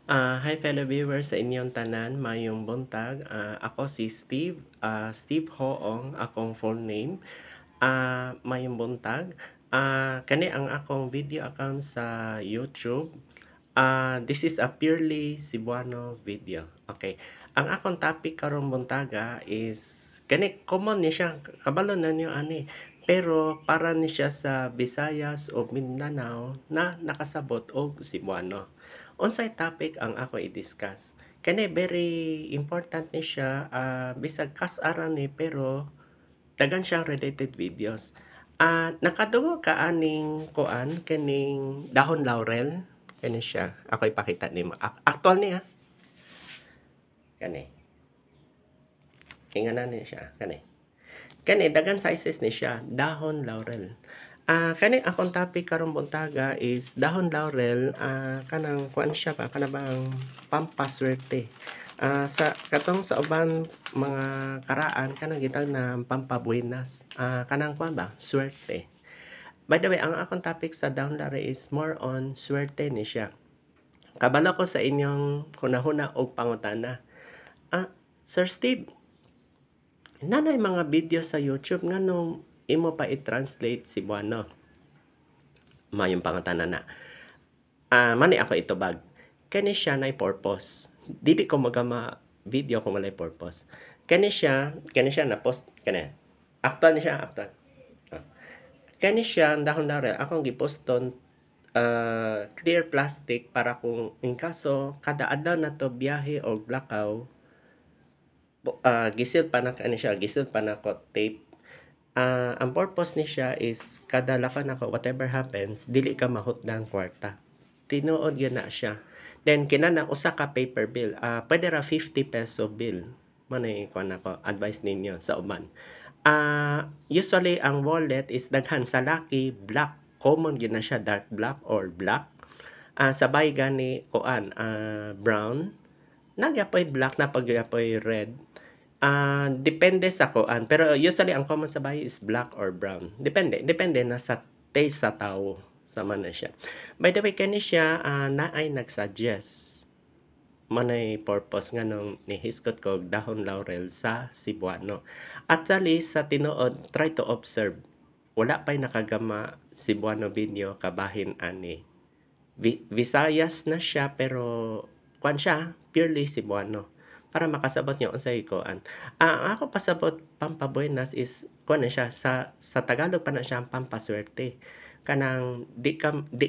Hi fellow viewers sa inyong tanan, mayong buntag. Ako si Steve, Steve Hoong, akong full name. Mayong buntag. Kani ang akong video account sa YouTube. This is a purely Cebuano video. Okay. Ang akong topic karong buntaga is kani common ni siya, kabalo na niyo ani. Pero para ni siya sa Visayas o Mindanao na nakasabot og Cebuano. Unsay topic ang ako i-discuss? Kani very important ni siya, bisag kas-ara ni pero daghan siyang related videos. Nakadugo ka aning kuan kaning dahon laurel kani siya. Ako ipakita nimo. Actual niya. Kani. Ingana ni siya kani. Kani daghan sizes ni siya, dahon laurel. Kani akong topic karong buntaga is dahon laurel, kanang kuan siya ba kanang pampaswerte. Sa katong sa uban mga karaan kanang gitag na pampabuenas. Kanang kuan ba swerte. By the way, ang akong topic sa dahon laurel is more on swerte ni siya. Kabalo ko sa inyong hunahuna og pangutana. Sir Steve, nanay mga video sa YouTube nganong imo pa i-translate Cebuano. Mayong pangutana na. Mani ako itubag. Kani siya nay purpose. Dili ko magama video kung walay purpose. Kani siya na post kani. Actual ni siya, actual. Kani siya dahon laurel akong giposton clear plastic para kung in kaso kada adlaw na to biyahe o blackout gisil pa na kani siya, gisil pa na ko tape. Ang purpose ni siya is kada lakan ako whatever happens dili ka mahutdan kwarta. Tinuod gyud na siya. Then kinahanglan usa ka paper bill. Pwede ra 50 peso bill. Manay kuan ako advice ninyo sa uban. Usually ang wallet is daghan sa laki black. Common gyud na siya dark black or black. Sabay gani kuan brown. Nagyapoy black na pagyapoy red. Depende sa kuan. Pero usually ang common sa bahay is black or brown. Depende na sa taste sa tao. Sama na siya. By the way, kani siya na ay nagsuggest. Manay purpose nga nung nihiskot ko dahon laurel sa Cebuano. Actually, sa tinuod, try to observe. Wala pa'y nakagama Cebuano video kabahin ani. Visayas na siya pero kuan siya, purely Cebuano. Para makasabot niyo unsay kuan. Ako pasabot pampabuenas is kuan na siya sa Tagalog pa na siya pampaswerte. Kanang di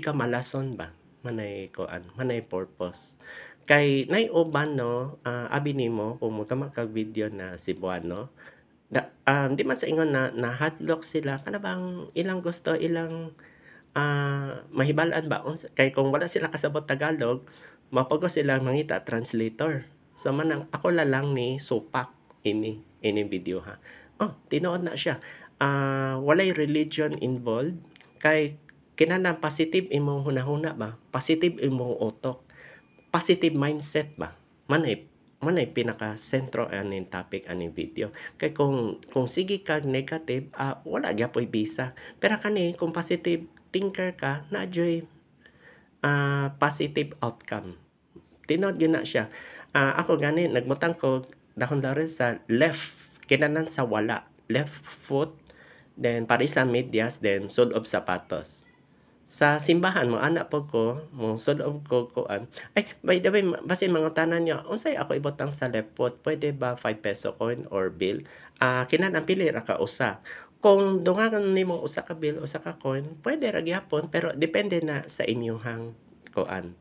ka malason ba manay kuan, manay purpose. Kay nay uban no, abi nimo kung magkama kag video na Cebuano, di man sa ingon na hadlock sila kana bang ilang gusto ilang mahibal-an ba kay kung wala sila kasabot Tagalog, mapagos sila mangita translator. So manang ako lang ni supak ini video ha. Tinuod na siya. Walay religion involved kay kinahanglan positive imong hunahuna ba? Positive imong utok. Positive mindset ba? Manay pinaka sentro aning topic aning video. Kay kung sige kag negative, wala gyapon bisa. Pero kani kung positive thinker ka, na-joy positive outcome. Tinod yun na siya. Ako gani nagbutang ko dahon laurel sa left kinanan sa wala left foot, then pari sa medyas, then sole of sapatos. Sa simbahan mo ana po ko mo sole of ko kuan. Ay by the way, basin mga tanan niya unsay ako ibutang sa left foot, pwede ba 5 peso coin or bill? Kinahanglan pili ra ka usa. Kung dungagan nimo usa ka bill, usa ka coin, pwede ra gyapon pero depende na sa inyong kuan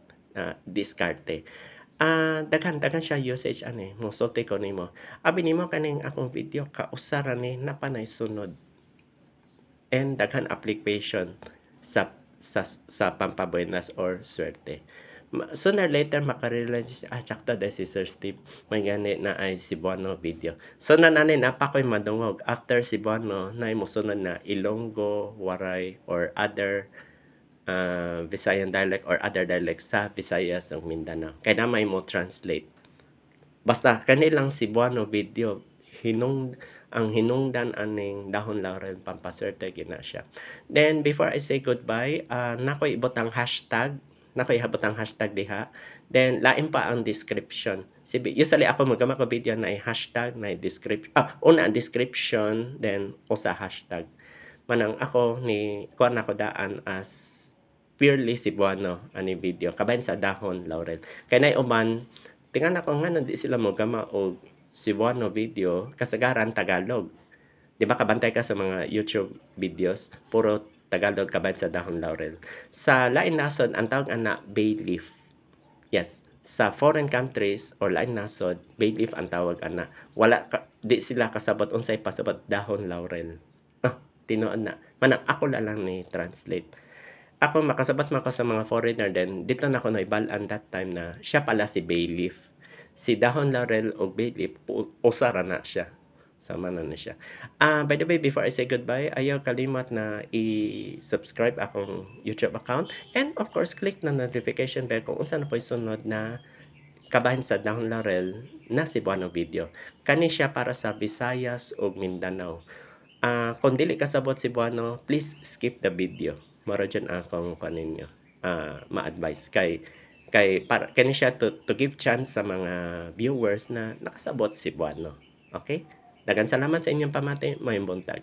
diskarte. Daghan siya usage ani mosulti ko nimo. Abi nimo kaning akong video kausara ni napanay sunod. And daghan application sa pampabuenas or swerte. Sooner or later makarealize tsakta dahil si Sir Steve may gani na ay Cebuano video. So nanay napa ko'y madungog after Cebuano na musunod na Ilonggo, Waray or other Visayan dialect or other dialects sa Visayas ug Mindanao. Kay na may mo translate. Basta kanilang Cebuano video ang hinungdan aning dahon laurel pampaswerte gina siya. Then before I say goodbye, nakoy ibutang hashtag diha. Then lain pa ang description. Usually ako magama ko video na hashtag na description. Una ang description then usa hashtag. Manang ako ni kuan ako daan as purely Cebuano ani video kabahin sa dahon laurel. Kay nay uman tingan ako nga di sila mogama og Cebuano video kasagaran Tagalog. Di ba kabantay ka sa mga YouTube videos puro Tagalog kabahin sa dahon laurel. Sa lain nasod ang tawag ana bay leaf. Yes, sa foreign countries or lain nasod, bay leaf ang tawag ana. Di sila kasabot unsay pasabot dahon laurel. Tinuod na. Manang ako lang ni translate. Ako makasabot man ko sa mga foreigner din. Dito na ako naibalaan that time na siya pala si bay leaf. Si dahon laurel o bay leaf, usara na siya. Sama na siya. By the way, before I say goodbye, ayaw kalimot na i-subscribe akong YouTube account. And of course, click na notification bell kung unsa na po sunod na kabahin sa dahon laurel na Cebuano video. Kani siya para sa Visayas ug Mindanao. Kung dili kasabot Cebuano, please skip the video. Mara dyan akong kaninyo ma-advise kay para kani siya to give chance sa mga viewers na nakasabot Cebuano. Okay? Daghang salamat sa inyong pamati, mayong buntag.